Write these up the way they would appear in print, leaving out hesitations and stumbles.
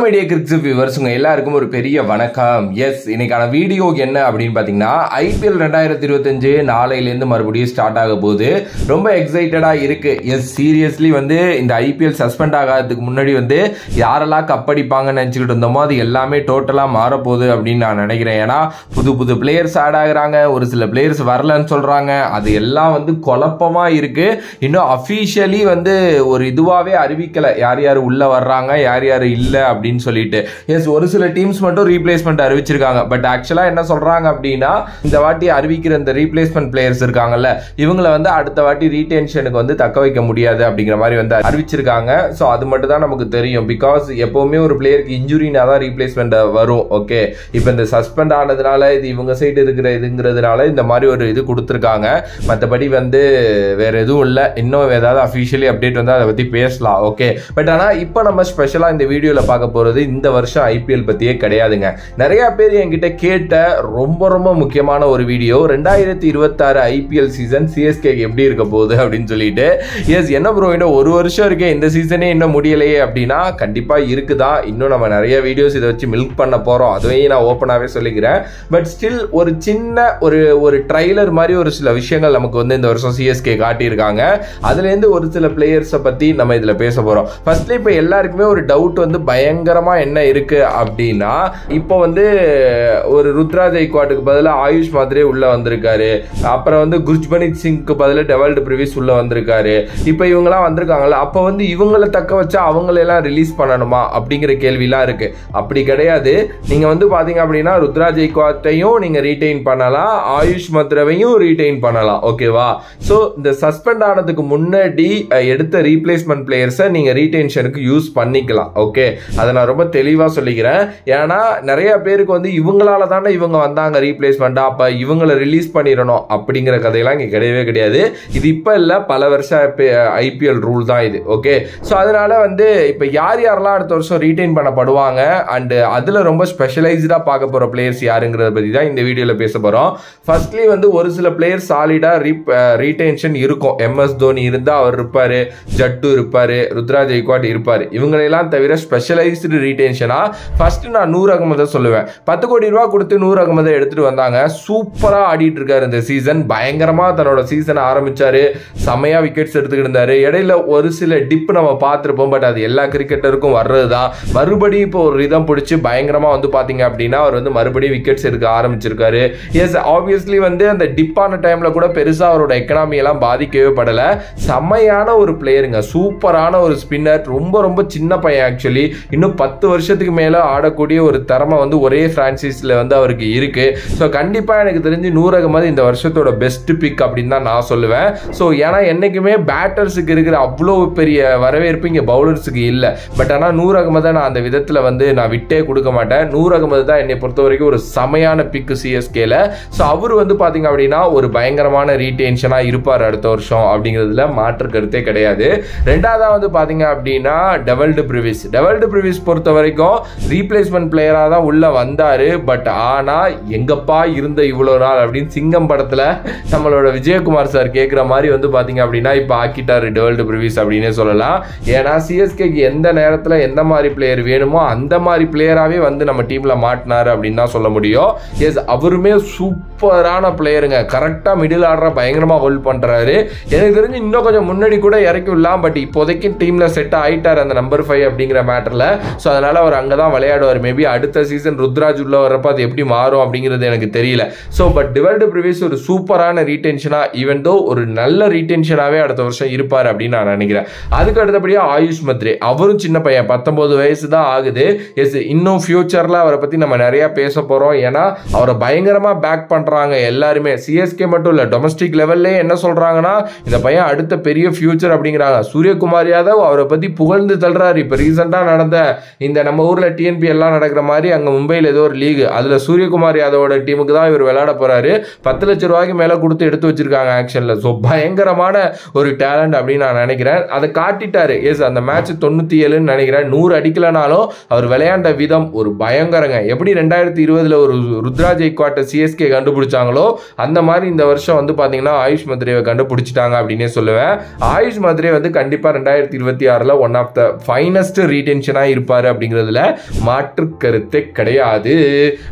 Media கிரிக்ஸ் viewers உங்க எல்லாருக்கும் ஒரு பெரிய வணக்கம். எஸ், இன்னைக்கான வீடியோ என்ன அப்படின்னு பாத்தீங்கன்னா, ஐபிஎல் 2025 நாளையிலேருந்து மறுபடியும் ஸ்டார்ட் ஆக போகுது. ரொம்ப எக்ஸைட்டடா இருக்கு. எஸ், சீரியஸ்லி இந்த ஐபிஎல் சஸ்பெண்ட் ஆகாததுக்கு முன்னாடி யாரெல்லாம் கப்படிப்பாங்கன்னு நினைச்சுக்கிட்டு இருந்தோமோ அது எல்லாமே டோட்டலா மாறப்போகுது அப்படின்னு நான் நினைக்கிறேன். ஏன்னா புது புது பிளேயர்ஸ் ஆட் ஆகுறாங்க, ஒரு சில பிளேயர்ஸ் வரலன்னு சொல்றாங்க. அது எல்லாம் குழப்பமா இருக்கு. இன்னும் அபிஷியலி ஒரு இதுவாவே அறிவிக்கல யார் யார் உள்ள வர்றாங்க யார் யார் இல்ல அப்படின்னு சொல்லிட்டு. எஸ், ஒரு சில டீம்ஸ் மட்டும் ரீப்ளேஸ்மெண்ட் அறிவிச்சிருக்காங்க. பட் ஆக்சுவலா என்ன சொல்றாங்க அப்படின்னா, இந்த வாட்டி அறிவிக்கிற இந்த ரீப்ளேஸ்மெண்ட் பிளேயர்ஸ் இருக்காங்கல்ல, இவங்களை அடுத்த வாட்டி ரீடென்ஷனுக்கு தக்க வைக்க முடியாது அப்படிங்கிற மாதிரி அறிவிச்சிருக்காங்க. ஸோ அது மட்டும் தான் நமக்கு தெரியும். பிகாஸ் எப்பவுமே ஒரு பிளேயருக்கு இன்ஜுரினா தான் ரீப்ளேஸ்மெண்ட் வரும். ஓகே, இப்போ இந்த சஸ்பெண்ட் ஆனதுனால இது இவங்க சைடு இருக்கிற இதுங்கிறதுனால இந்த மாதிரி ஒரு இது கொடுத்துருக்காங்க. மற்றபடி வேற எதுவும் இல்லை. இன்னும் ஏதாவது அஃபிஷியலி அப்டேட் அதை பற்றி பேசலாம். ஓகே, பட் ஆனால் இப்போ நம்ம ஸ்பெஷலாக இந்த வீடியோவில் பார்க்க போறது இந்த வருஷம் ஐபிஎல் பத்தியே கிடையாதுங்க. நிறைய பேர் என்கிட்ட கேட்ட ரொம்ப ரொம்ப முக்கியமான ஒரு வீடியோ, 2026 ஐபிஎல் சீசன் சிஎஸ்கே எப்படி இருக்க போகுது அப்படின்னு சொல்லிட்டு. எஸ், என்ன ப்ரோ இன்னும் ஒரு வருஷம் இருக்கே, இந்த சீசனே இன்னும் முடியலையே அப்படின்னா கண்டிப்பா இருக்குதான். இன்னும் நம்ம நிறைய வீடியோஸ் இதை வச்சு மில்க் பண்ண போறோம். அதுவையும் நான் ஓப்பனாவே சொல்லிக்கிறேன். பட் ஸ்டில் ஒரு சின்ன ஒரு ட்ரைலர் மாதிரி ஒரு சில விஷயங்கள் நமக்கு இந்த வருஷம் சிஎஸ்கே காட்டியிருக்காங்க. அதுல இருந்து ஒரு சில பிளேயர்ஸை பத்தி நம்ம இதுல பேச போறோம். ஃபர்ஸ்ட்ல இப்ப எல்லாருக்குமே ஒரு டவுட் பயங்கரமா என்ன இருக்கு அப்படின்னா, இப்போ ஒரு ருத்ரா ஜெய்க்வாட்டுக்கு பதிலாக ஆயுஷ் மாத்ரே உள்ள வந்திருக்காரு. அப்புறம் குர்ஜ்பனீத் சிங்க்கு பதிலாக டெவால்ட் பிரிவிஸ் உள்ள வந்திருக்காரு. இப்போ இவங்கெல்லாம் வந்திருக்காங்கல்ல, அப்போ இவங்களை தக்க வச்சா அவங்களெல்லாம் ரிலீஸ் பண்ணணுமா அப்படிங்கிற கேள்விலாம் இருக்கு. அப்படி கிடையாது. நீங்க பாத்தீங்க அப்படின்னா ருத்ரா ஜெய்க்வாட்டையும் நீங்க ரீடைன் பண்ணலாம், ஆயுஷ் மாத்ரேவையும் ரீடைன் பண்ணலாம். ஓகேவா? ஸோ இந்த சஸ்பெண்ட் ஆனதுக்கு முன்னாடி எடுத்த ரீப்ளேஸ்மெண்ட் பிளேயர்ஸை நீங்க ரீடென்ஷனுக்கு யூஸ் பண்ணிக்கலாம். ஓகே, அதை நான் ரொம்ப தெளிவா சொல்லிக்கிறேன். ஏன்னா நிறைய பேருக்கு இவங்களால தானே இவங்க வந்தாங்க ரீப்ளேஸ்மெண்டா, அப்ப இவங்களை ரிலீஸ் பண்ணிடணும் அப்படிங்கிற கதையெல்லாம் இங்க கிடையவே கிடையாது. இது இப்ப இல்ல, பல வருஷம் ஐபிஎல் ரூல் தான் இது. ஓகே, ஸோ அதனால இப்ப யார் யாரெல்லாம் அடுத்த வருஷம் ரீடைன் பண்ணப்படுவாங்க அண்ட் அதுல ரொம்ப ஸ்பெஷலைஸ்டா பார்க்க போற பிளேயர்ஸ் யாருங்கிறத பத்தி தான் இந்த வீடியோல பேச போறோம். ஃபர்ஸ்ட்லி ஒரு சில பிளேயர்ஸ் சாலிடா ரீடென்ஷன் இருக்கும். எம்எஸ் தோனி இருந்தா அவர் இருப்பாரு, ஜட்டு இருப்பாரு, ருத்ரா ஜெய்க்வாட் இருப்பாரு. இவங்களெல்லாம் தவிர ஸ்பெஷலைஸ்டு ரீடென்ஷனா ஃபர்ஸ்ட் நான் நூர் அகமதை சொல்லுவேன். 10 கோடி ரூபாய் கொடுத்து நூர் அகமதை எடுத்துட்டு வந்தாங்க. சூப்பரா ஆடிட்டு இருக்காரு இந்த சீசன். பயங்கரமா தன்னோட சீசனை ஆரம்பிச்சாரு. செமையா விக்கெட்ஸ் எடுத்துக்கிட்டு இருந்தாரு. இடையில ஒரு சில டிப் நம்ம பார்த்திருப்போம். பட் அது எல்லா கிரிக்கெட்டருக்கும் வர்றதுதான். மறுபடியும் இப்போ ஒரு ரிதம் பிடிச்சி பயங்கரமா பாத்தீங்க அப்படின்னா அவர் மறுபடியும் விக்கெட்ஸ் எடுக்க ஆரம்பிச்சிருக்காரு. எஸ், ஆப்வியஸ்லி அந்த டிப்பான டைம்ல கூட பெருசா அவரோட எக்கனாமி எல்லாம் பாதிக்கவே படல. செமையான ஒரு பிளேயருங்க, சூப்பரான ஒரு ஸ்பின்னர். ரொம்ப ரொம்ப சின்ன பையன். ஆக்சுவலி இன்னும் 10 வருஷத்துக்கு மேல ஆடக்கூடிய ஒரு திறமை ஒரே பிரான்சைஸ்ல அவருக்கு இருக்கு. ஸோ கண்டிப்பா எனக்கு தெரிஞ்சு நூர் அகமது இந்த வருஷத்தோட பெஸ்ட் பிக் அப்படின்னு தான் நான் சொல்லுவேன். ஸோ ஏன்னா என்னைக்குமே பேட்டர்ஸுக்கு இருக்கிற அவ்வளோ பெரிய வரவேற்பு இங்க பவுலர்ஸுக்கு இல்லை. பட் ஆனால் நூர் அகமதை நான் அந்த விதத்தில் நான் விட்டே கொடுக்க மாட்டேன். நூர் அகமது தான் என்னை பொறுத்த வரைக்கும் ஒரு செமையான பிக் சிஎஸ்கேல. ஸோ அவர் பாத்தீங்க அப்படின்னா ஒரு பயங்கரமான ரீடென்ஷனா இருப்பார் அடுத்த வருஷம் அப்படிங்கிறதுல மாற்று கருத்தே கிடையாது. ரெண்டாவது பாத்தீங்க அப்படின்னா டெவால்ட் பிரிவிஸ் பொறுத்த வரைக்கும் ரீப்ளேஸ்மெண்ட் பிளேயரா தான் உள்ள வந்தாரு. பட் ஆனா எங்கப்பா இருந்த இவ்வளவு நாள் அப்படின்னு சிங்கம் படத்துல நம்மளோட விஜயகுமார் சார் கேட்கிற மாதிரி பாத்தீங்க அப்படின்னா இப்ப ஆக்கிட்டாரு டெவால்ட் பிரிவிஸ் அப்படின்னே சொல்லலாம். ஏன்னா சிஎஸ்கேக்கு எந்த நேரத்துல எந்த மாதிரி பிளேயர் வேணுமோ அந்த மாதிரி பிளேயராவே நம்ம டீம்ல மாட்டினாரு அப்படின்னு தான் சொல்ல முடியும். எஸ், அவருமே சூப்பரான பிளேயருங்க. கரெக்டா மிடில் ஆர்டரா பயங்கரமா ஹோல்ட் பண்றாரு. எனக்கு தெரிஞ்சு இன்னும் கொஞ்சம் முன்னாடி கூட இறக்கி விடலாம். பட் இப்போதைக்கு டீம்ல செட் ஆயிட்டாரு அந்த நம்பர் 5 அப்படிங்கிற மேட்டர்ல. ஸோ அதனால அவர் அங்கதான் விளையாடுவார். மேபி அடுத்த சீசன் ருத்ராஜ் உள்ள வரப்ப அது எப்படி மாறும் அப்படிங்கிறது எனக்கு தெரியல. ஸோ பட் டெவால்ட் பிரிவிஸ் ஒரு சூப்பரான ரீடென்ஷனா, ஈவன் தோ ஒரு நல்ல ரீடென்ஷனாவே அடுத்த வருஷம் இருப்பார் அப்படின்னு நான் நினைக்கிறேன். அதுக்கு அடுத்தபடியா ஆயுஷ் மாத்ரே, அவரும் சின்ன பையன், 19 வயசு தான் ஆகுது. எஸ், இன்னும் ஃபியூச்சர்ல அவரை பத்தி நம்ம நிறைய பேச போறோம். ஏன்னா அவரை பயங்கரமா பேக் பண்றாங்க எல்லாருமே. சிஎஸ்கே மட்டும் இல்ல, டொமஸ்டிக் லெவல்லே என்ன சொல்றாங்கன்னா இந்த பையன் அடுத்த பெரிய ஃபியூச்சர் அப்படிங்கிறாங்க. சூரியகுமார் யாதவ் அவரை பத்தி புகழ்ந்து தள்ளுறாரு. இப்ப ரீசெண்டா நடந்த இந்த நம்ம ஊர்ல டிஎன்பி எல்லாம் நடக்கிற மாதிரி அங்க மும்பையில் ஏதோ ஒரு லீக், அதுல சூரியகுமார் யாதவோட டீமுக்கு தான் இவர் விளையாட போறாரு. 10 லட்சம் ரூபாய்க்கு மேல கொடுத்து எடுத்து வச்சிருக்காங்க ஆக்ஷன்ல. ஸோ பயங்கரமான ஒரு டேலண்ட் அப்படின்னு நான் நினைக்கிறேன். அதை காட்டிட்டாரு. எஸ், அந்த மேட்ச் 97 நினைக்கிறேன். 100 அடிக்கலனாலும் அவர் விளையாண்ட விதம் ஒரு பயங்கரங்க. எப்படி 2020 ஒரு ருத்ரா ஜெய்க்வாட்டை சிஎஸ்கே கண்டுபிடிச்சாங்களோ அந்த மாதிரி இந்த வருஷம் பாத்தீங்கன்னா ஆயுஷ் மாத்ரேவை கண்டுபிடிச்சிட்டாங்க அப்படின்னே சொல்லுவேன். ஆயுஷ் மாத்ரே கண்டிப்பா 2026 ஒன் ஆஃப் த ஃபைனஸ்ட் ரீடென்ஷனா இருப்பாரு அப்படிங்கிறதுல மாற்று கருத்தே கிடையாது.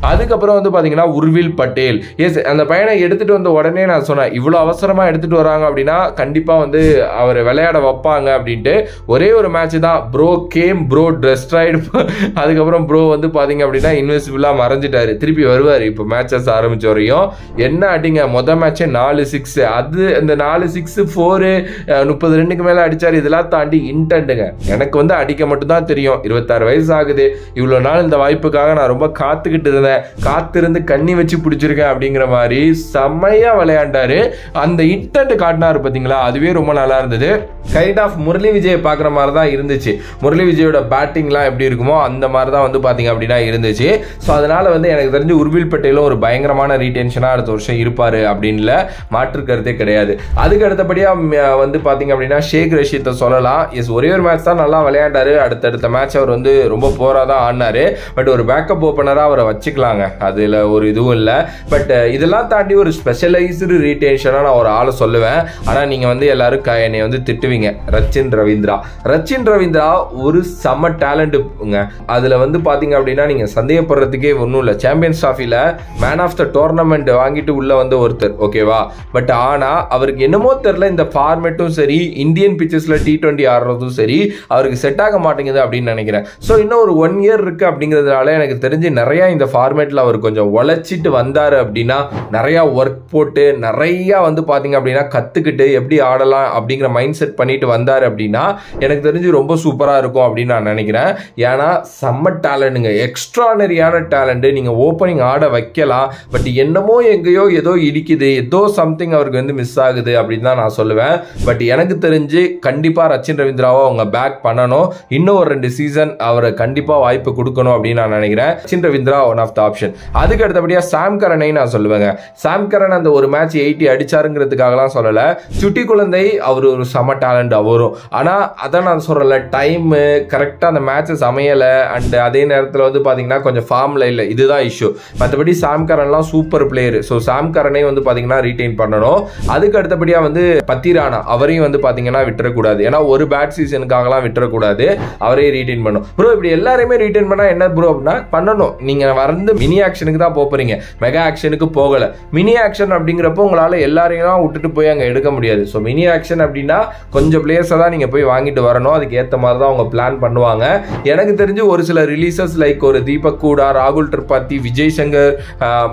அதுக்கப்புறம் வந்து பாத்தீங்கன்னா உர்வில் பட்டேல், எஸ் அந்த பையனை எடுத்துட்டு வந்த உடனே நான் சொன்னேன் இவ்வளவு அவசரமா எடுத்துட்டு வராங்க அப்படின்னா கண்டிப்பா வந்து அவர் விளையாட வைப்பாங்க அப்படின்ட்டு. ஒரே ஒரு மேட்ச் தான் ப்ரோ கேம், ப்ரோ டெஸ்ட்ராய்டு. அதுக்கப்புறம் ப்ரோ வந்து பாத்தீங்க அப்படின்னா இன்வெசிபிளா மறைஞ்சிட்டாரு. திருப்பி வருவாரு இப்போ மேட்சஸ் ஆரம்பிச்ச வரையும். என்ன அடிங்க மொத மேட்சே 4-6, அது இந்த 4-6 4 30 ரன்னுக்கு மேல அடிச்சாரு. இதெல்லாம் தாண்டி இன்டென்ட்டுங்க. எனக்கு வந்து அடிக்க மட்டும் தான் தெரியும். 26 வயசு ஆகுது. இவ்வளவு நாள் இந்த வாய்ப்புக்காக நான் ரொம்ப காத்துக்கிட்டு இருந்தேன், காத்திருந்து கண்ணி வச்சு பிடிச்சிருக்கேன் அப்படிங்கிற மாதிரி செம்மையா விளையாண்டாரு. அந்த இன்டென்ட் காட்டினாரு பாத்தீங்களா, அதுவே ரொம்ப நல்லா இருந்தது. கைண்ட் ஆஃப் முரளி விஜய் பாக்குற மாதிரி தான் இருந்துச்சு. முரளி விஜயோட பேட்டிங்லாம் எப்படி இருக்குமோ அந்த மாதிரி தான் வந்து பாத்தீங்க அப்படின்னா இருந்துச்சு. ஸோ அதனால வந்து எனக்கு தெரிஞ்சு உர்வில் பட்டேலும் ஒரு பயங்கரமான ரீடென்ஷனா அடுத்த வருஷம் இருப்பாரு அப்படின்னு மாற்று கருத்தே கிடையாது. அதுக்கு அடுத்தபடியா வந்து பாத்தீங்க அப்படின்னா ஷேக் ரஷீத்தை சொல்லலாம். எஸ் ஒரே ஒரு மேட்ச் தான் நல்லா விளையாண்டாரு. அடுத்தடுத்த மேட்ச் அவர் வந்து ரொம்ப போரா தான் ஆடினாரு. பட் ஒரு பேக்கப் ஓப்பனரா அவரை வச்சுக்கலாங்க, அதுல ஒரு இதுவும் இல்லை. பட் இதெல்லாம் தாண்டி ஒரு ஸ்பெஷலைஸ்டு ரீடென்ஷனா நான் ஒரு ஆளை சொல்லுவேன். ஆனா நீங்க வந்து எல்லாரும் என்னை வந்து திட்டுவீங்க. ரச்சின் ரவீந்திரா, ரச்சின் ரவீந்திரா ஒரு செம்ம டேலண்ட்டுங்க. அதுல வந்து பாத்தீங்க அப்படின்னா நீங்க சந்தேகப்படுறதுக்கே ஒன்றும் இல்லை. சாம்பியன்ஸ் டிராஃபில மேன் ஆஃப் த டோர்னமெண்ட் வாங்கிட்டு உள்ள வந்து ஒருத்தர், ஓகேவா. பட் ஆனா அவருக்கு என்னமோ தெரியல, இந்த ஃபார்மேட்டும் சரி இந்தியன் பிச்சஸ்ல T20 ஆடுறதும் சரி அவருக்கு செட் ஆக மாட்டேங்குது அப்படின்னு நினைக்கிறேன். ஸோ இன்னும் ஒரு 1 இயர் இருக்கு அப்படிங்கிறதுனால எனக்கு தெரிஞ்சு நிறைய இந்த ஃபார்மேட்ல அவர் கொஞ்சம் உழைச்சிட்டு வந்தாரு அப்படின்னா, நிறைய ஒர்க் போட்டு நிறைய வந்து பாத்தீங்க அப்படின்னா கத்துக்கிட்டு எப்படி ஆடலாம் அப்படிங்கிற மைண்ட் செட் பண்ணிட்டு வந்தாரு அப்படின்னா எனக்கு தெரிஞ்சு ரொம்ப சூப்பரா இருக்கும் அப்படின்னு நான் நினைக்கிறேன். ஏன்னா செம்ம டேலண்ட்டுங்க, எக்ஸ்ட்ரானரியான டேலண்ட். நீங்க ஓப்பனிங் ஆட வைக்கலாம், பட் என்னமோ எங்கேயோ ஏதோ இடிக்குது, ஏதோ சம்திங் அவருக்கு வந்து மிஸ் ஆகுது அப்படின்னு தான் நான் சொல்லுவேன். பட் எனக்கு தெரிஞ்சு கண்டிப்பா ரச்சின் ரவீந்திராவை அவங்க பேக் பண்ணணும். இன்னும் ஒரு 2 சீசன் அவரை கண்டிப்பா வாய்ப்பு கொடுக்கணும் அப்படின்னு நான் நினைக்கிறேன். Rachin Ravindra one of the option. அதுக்கு அடுத்தபடியா சாம் கரனை நான் சொல்லுவேங்க. சாம் கரன் அந்த ஒரு மேட்ச் 80 அடிச்சாருங்கிறதுக்காகலாம் சொல்லல. சுட்டி குழந்தை அவர் ஒரு செம டேலண்ட் அவரும். ஆனா அதான் நான் சொல்றேன்ல, டைம் கரெக்டா அந்த மேட்சஸ் அமையல. அண்ட் அதே நேரத்தில் வந்து பாத்தீங்கன்னா கொஞ்சம் ஃபார்ம்ல இல்லை, இதுதான் இஷ்யூ. மற்றபடி சாம் கரன்லாம் சூப்பர் பிளேயர். ஸோ சாம் கரனை வந்து பாத்தீங்கன்னா ரீடைன் பண்ணணும். அதுக்கு அடுத்தபடியா வந்து பத்திரானா அவரையும் வந்து பாத்தீங்கன்னா விட்டுறக்கூடாது. ஏன்னா ஒரு பேட் சீசனுக்காகலாம் விட்டுறக்கூடாது, அவரையும் ரீடைன் பண்ணணும். ப்ரோ இப்படி எல்லாரையுமே ரீடைன் பண்ணா என்ன ப்ரோ அப்படின்னா பண்ணணும். நீங்க வந்து மினி ஆக்ஷனுக்கு தான் போறீங்க, மெகா ஆக்ஷனுக்கு போகல. மினி ஆக்ஷன் அப்படிங்கிறப்போ உங்களால எல்லாரையும் விட்டுட்டு போய் அங்க எடுக்க முடியாது. ஸோ மினி ஆக்ஷன் அப்படின்னா கொஞ்சம் பிளேயர்ஸை தான் நீங்க போய் வாங்கிட்டு வரணும். அதுக்கு ஏற்ற மாதிரி தான் அவங்க பிளான் பண்ணுவாங்க. எனக்கு தெரிஞ்சு ஒரு சில ரிலீசஸ் லைக் ஒரு தீபக் கூடா, ராகுல் திரிபாதி, விஜய் சங்கர்,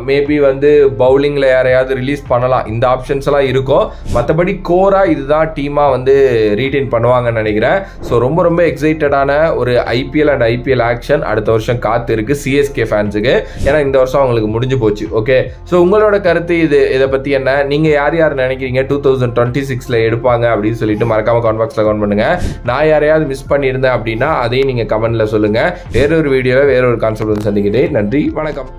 மேபி வந்து பவுலிங்ல யாரையாவது ரிலீஸ் பண்ணலாம். இந்த ஆப்ஷன்ஸ் எல்லாம் இருக்கும். மற்றபடி கோரா இதுதான் டீமா வந்து ரீடைன் பண்ணுவாங்கன்னு நினைக்கிறேன். ஸோ ரொம்ப ரொம்ப எக்ஸைட்டடான ஒரு IPL அண்ட் IPL ஆக்ஷன் அடுத்த வருஷம் காத்து இருக்கு CSK ஃபேன்ஸுக்கு. ஏன்னா இந்த வருஷம் அவங்களுக்கு முடிஞ்சு போச்சு. ஓகே, ஸோ உங்களோட கருத்து இதை பத்தி என்ன? நீங்க யார் நினைக்கிறீங்க 2026ல எடுப்பாங்க அப்படின்னு சொல்லிட்டு மறக்காம கமெண்ட் பாக்ஸ்ல கமெண்ட் பண்ணுங்க. நான் யாரையாவது மிஸ் பண்ணியிருந்தேன் அப்படின்னா அதையும் நீங்க கமெண்ட்ல சொல்லுங்க. வேறொரு வீடியோல வேறொரு கான்செப்ட் வந்து சந்திக்கிறேன். நன்றி, வணக்கம்.